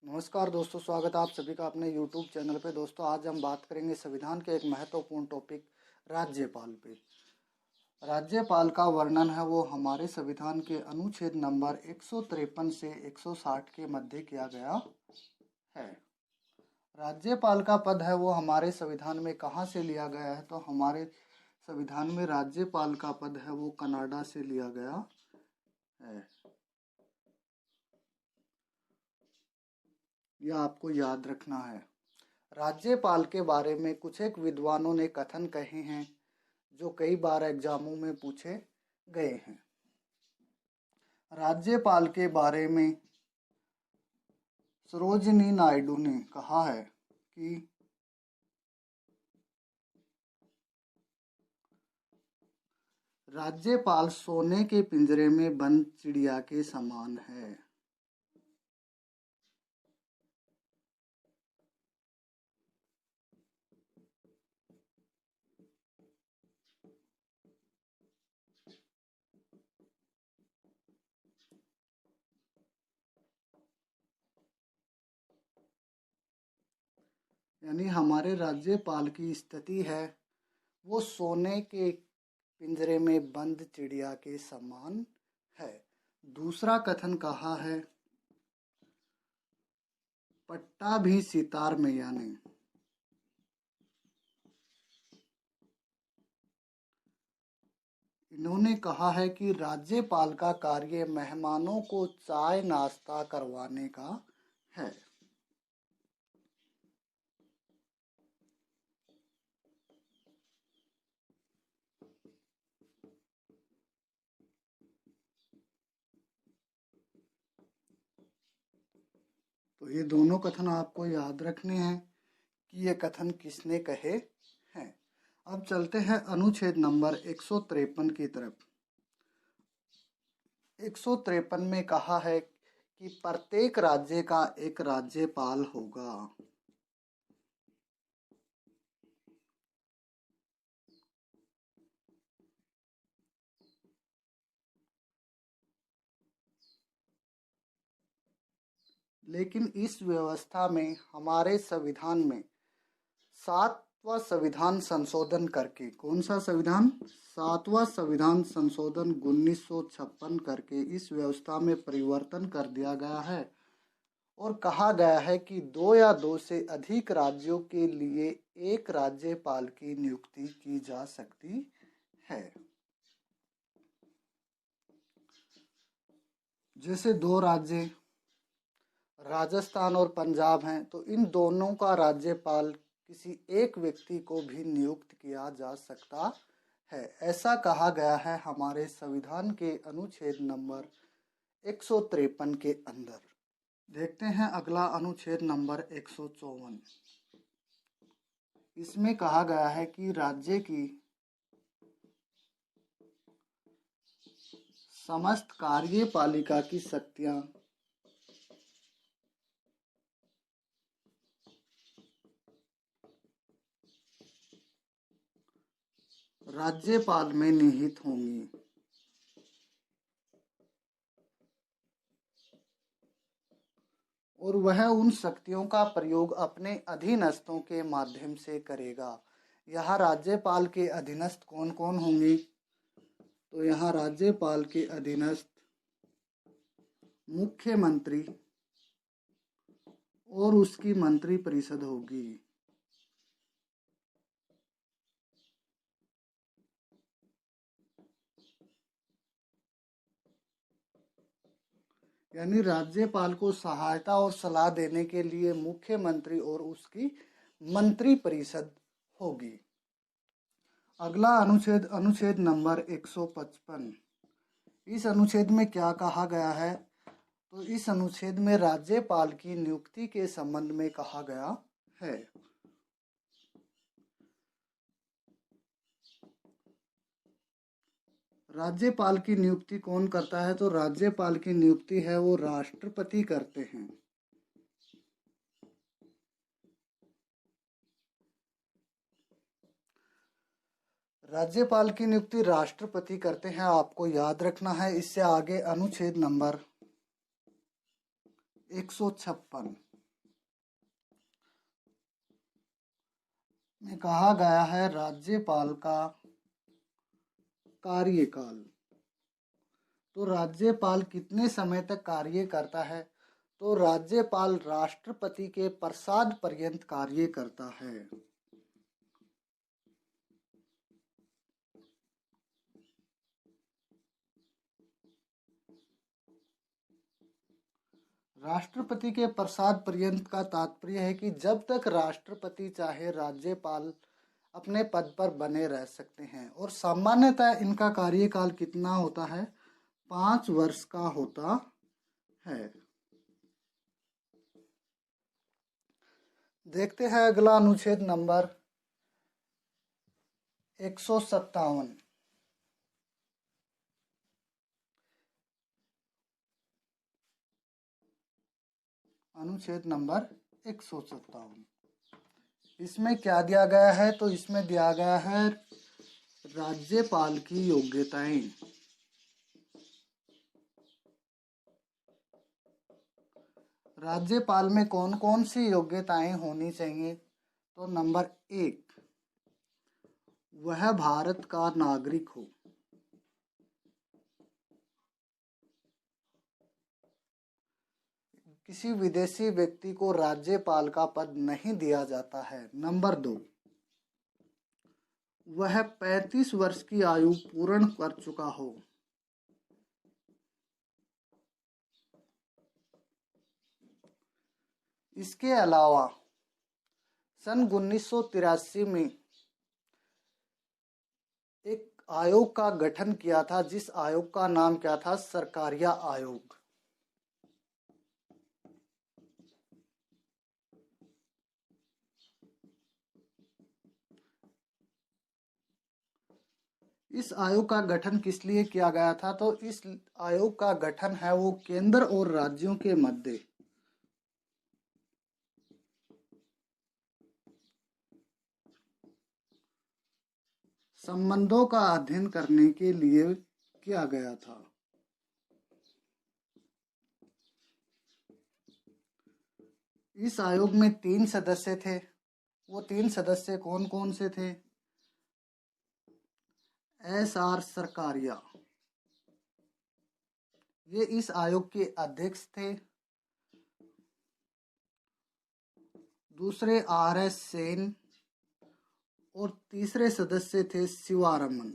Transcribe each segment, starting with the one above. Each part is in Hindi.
नमस्कार दोस्तों, स्वागत है आप सभी का अपने YouTube चैनल पे। दोस्तों, आज हम बात करेंगे संविधान के एक महत्वपूर्ण टॉपिक राज्यपाल पे। राज्यपाल का वर्णन है वो हमारे संविधान के अनुच्छेद नंबर 153 से 160 के मध्य किया गया है। राज्यपाल का पद है वो हमारे संविधान में कहाँ से लिया गया है, तो हमारे संविधान में राज्यपाल का पद है वो कनाडा से लिया गया है। यह आपको याद रखना है। राज्यपाल के बारे में कुछ एक विद्वानों ने कथन कहे हैं जो कई बार एग्जामों में पूछे गए हैं। राज्यपाल के बारे में सरोजिनी नायडू ने कहा है कि राज्यपाल सोने के पिंजरे में बंद चिड़िया के समान है। यानी हमारे राज्यपाल की स्थिति है वो सोने के पिंजरे में बंद चिड़िया के समान है। दूसरा कथन कहा है पट्टाभी सितार मैया ने। इन्होंने कहा है कि राज्यपाल का कार्य मेहमानों को चाय नाश्ता करवाने का है। तो ये दोनों कथन आपको याद रखने हैं कि ये कथन किसने कहे हैं। अब चलते हैं अनुच्छेद नंबर 153 की तरफ। 153 में कहा है कि प्रत्येक राज्य का एक राज्यपाल होगा। लेकिन इस व्यवस्था में हमारे संविधान में 7वां संविधान संशोधन करके, कौन सा संविधान, 7वां संविधान संशोधन 1956 करके इस व्यवस्था में परिवर्तन कर दिया गया है और कहा गया है कि 2 या 2 से अधिक राज्यों के लिए एक राज्यपाल की नियुक्ति की जा सकती है। जैसे 2 राज्य राजस्थान और पंजाब हैं, तो इन दोनों का राज्यपाल किसी एक व्यक्ति को भी नियुक्त किया जा सकता है। ऐसा कहा गया है हमारे संविधान के अनुच्छेद नंबर 153 के अंदर। देखते हैं अगला अनुच्छेद नंबर 154। इसमें कहा गया है कि राज्य की समस्त कार्यपालिका की शक्तियां राज्यपाल में निहित होंगी। और वह उन शक्तियों का प्रयोग अपने अधीनस्थों के माध्यम से करेगा। यहाँ राज्यपाल के अधीनस्थ कौन कौन होंगे, तो यहाँ राज्यपाल के अधीनस्थ मुख्यमंत्री और उसकी मंत्री परिषद होगी। यानी राज्यपाल को सहायता और सलाह देने के लिए मुख्यमंत्री और उसकी मंत्री परिषद होगी। अगला अनुच्छेद, अनुच्छेद नंबर 155। इस अनुच्छेद में क्या कहा गया है, तो इस अनुच्छेद में राज्यपाल की नियुक्ति के संबंध में कहा गया है। राज्यपाल की नियुक्ति कौन करता है, तो राज्यपाल की नियुक्ति है वो राष्ट्रपति करते हैं। राज्यपाल की नियुक्ति राष्ट्रपति करते हैं, आपको याद रखना है। इससे आगे अनुच्छेद नंबर 156। में कहा गया है राज्यपाल का कार्यकाल। तो राज्यपाल कितने समय तक कार्य करता है? तो राज्यपाल राष्ट्रपति के प्रसाद पर्यंत कार्य करता है। राष्ट्रपति के प्रसाद पर्यंत का तात्पर्य है कि जब तक राष्ट्रपति चाहे राज्यपाल अपने पद पर बने रह सकते हैं, और सामान्यतः इनका कार्यकाल कितना होता है? 5 वर्ष का होता है। देखते हैं अगला अनुच्छेद नंबर 157। अनुच्छेद नंबर 157, इसमें क्या दिया गया है? तो इसमें दिया गया है राज्यपाल की योग्यताएं। राज्यपाल में कौन कौन सी योग्यताएं होनी चाहिए? तो नंबर 1, वह भारत का नागरिक हो। किसी विदेशी व्यक्ति को राज्यपाल का पद नहीं दिया जाता है। नंबर 2, वह 35 वर्ष की आयु पूर्ण कर चुका हो। इसके अलावा सन 1983 में एक आयोग का गठन किया था, जिस आयोग का नाम क्या था? सरकारिया आयोग। इस आयोग का गठन किस लिए किया गया था? तो इस आयोग का गठन है वो केंद्र और राज्यों के मध्य संबंधों का अध्ययन करने के लिए किया गया था। इस आयोग में 3 सदस्य थे। वो 3 सदस्य कौन कौन से थे? SR सरकारिया, ये इस आयोग के अध्यक्ष थे। दूसरे RS सेन, और तीसरे सदस्य थे शिवारमन।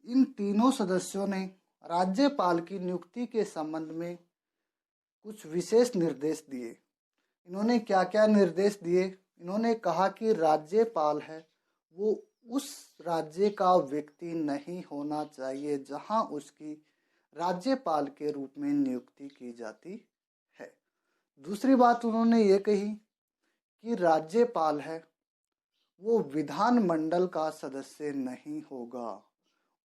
इन तीनों सदस्यों ने राज्यपाल की नियुक्ति के संबंध में कुछ विशेष निर्देश दिए। इन्होंने क्या क्या निर्देश दिए? इन्होंने कहा कि राज्यपाल है वो उस राज्य का व्यक्ति नहीं होना चाहिए जहां उसकी राज्यपाल के रूप में नियुक्ति की जाती है। दूसरी बात उन्होंने ये कही कि राज्यपाल है वो विधानमंडल का सदस्य नहीं होगा।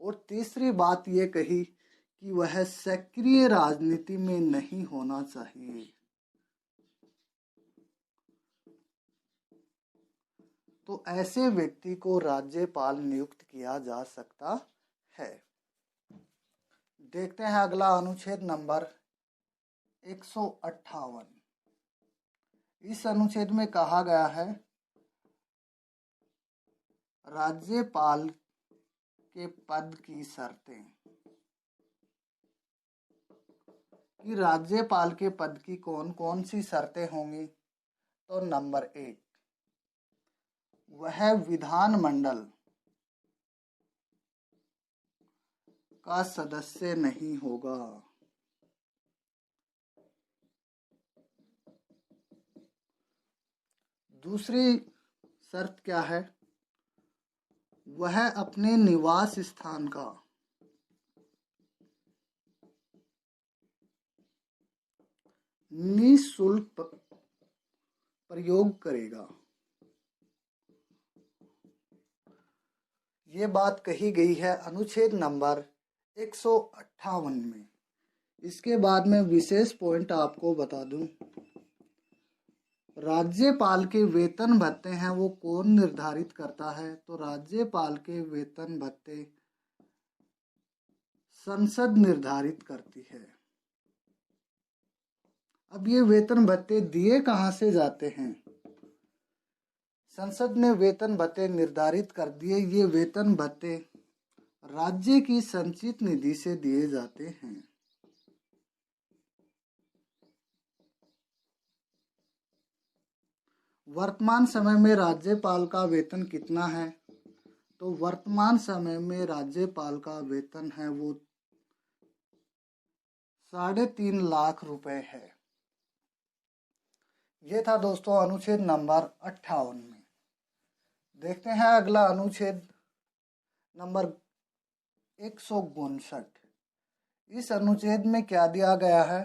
और तीसरी बात ये कही कि वह सक्रिय राजनीति में नहीं होना चाहिए। तो ऐसे व्यक्ति को राज्यपाल नियुक्त किया जा सकता है। देखते हैं अगला अनुच्छेद नंबर 158। इस अनुच्छेद में कहा गया है राज्यपाल के पद की शर्तें, कि राज्यपाल के पद की कौन कौन सी शर्तें होंगी। तो नंबर 1, वह विधानमंडल का सदस्य नहीं होगा। दूसरी शर्त क्या है? वह अपने निवास स्थान का निःशुल्क प्रयोग करेगा। ये बात कही गई है अनुच्छेद नंबर 158 में। इसके बाद में विशेष पॉइंट आपको बता दूं, राज्यपाल के वेतन भत्ते हैं वो कौन निर्धारित करता है? तो राज्यपाल के वेतन भत्ते संसद निर्धारित करती है। अब ये वेतन भत्ते दिए कहाँ से जाते हैं? संसद ने वेतन भत्ते निर्धारित कर दिए। ये वेतन भत्ते राज्य की संचित निधि से दिए जाते हैं। वर्तमान समय में राज्यपाल का वेतन कितना है? तो वर्तमान समय में राज्यपाल का वेतन है वो 3.5 लाख रुपए है। ये था दोस्तों अनुच्छेद नंबर 58 में। देखते हैं अगला अनुच्छेद नंबर 159। इस अनुच्छेद में क्या दिया गया है?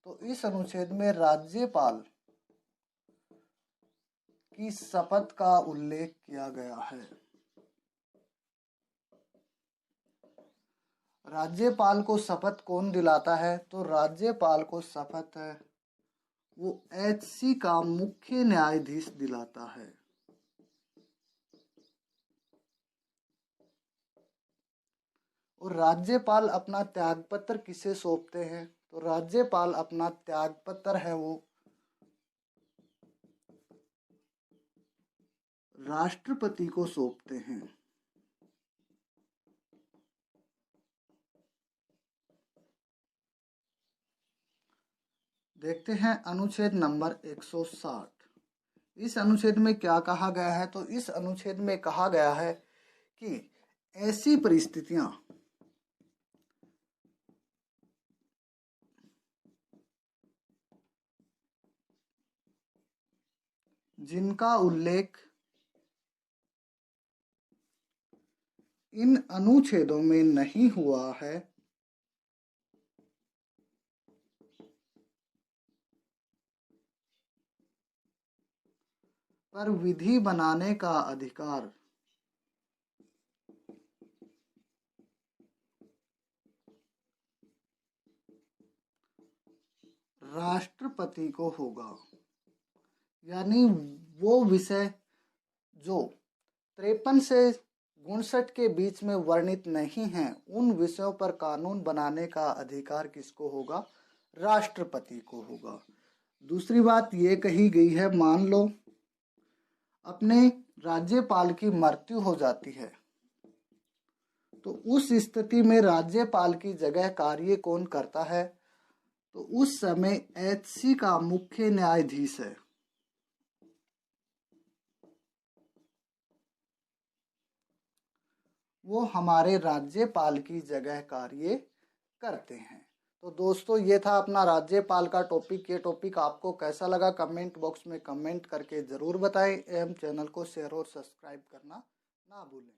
तो इस अनुच्छेद में राज्यपाल की शपथ का उल्लेख किया गया है। राज्यपाल को शपथ कौन दिलाता है? तो राज्यपाल को शपथ है वो एचसी का मुख्य न्यायाधीश दिलाता है। और राज्यपाल अपना त्यागपत्र किसे सौंपते हैं? तो राज्यपाल अपना त्यागपत्र है वो राष्ट्रपति को सौंपते हैं। देखते हैं अनुच्छेद नंबर 160। इस अनुच्छेद में क्या कहा गया है? तो इस अनुच्छेद में कहा गया है कि ऐसी परिस्थितियां जिनका उल्लेख इन अनुच्छेदों में नहीं हुआ है पर विधि बनाने का अधिकार राष्ट्रपति को होगा। यानी वो विषय जो 53 से 59 के बीच में वर्णित नहीं हैं, उन विषयों पर कानून बनाने का अधिकार किसको होगा? राष्ट्रपति को होगा। दूसरी बात ये कही गई है, मान लो अपने राज्यपाल की मृत्यु हो जाती है तो उस स्थिति में राज्यपाल की जगह कार्य कौन करता है? तो उस समय एचसी का मुख्य न्यायाधीश है। वो हमारे राज्यपाल की जगह कार्य करते हैं। तो दोस्तों ये था अपना राज्यपाल का टॉपिक। ये टॉपिक आपको कैसा लगा कमेंट बॉक्स में कमेंट करके ज़रूर बताएं एवं चैनल को शेयर और सब्सक्राइब करना ना भूलें।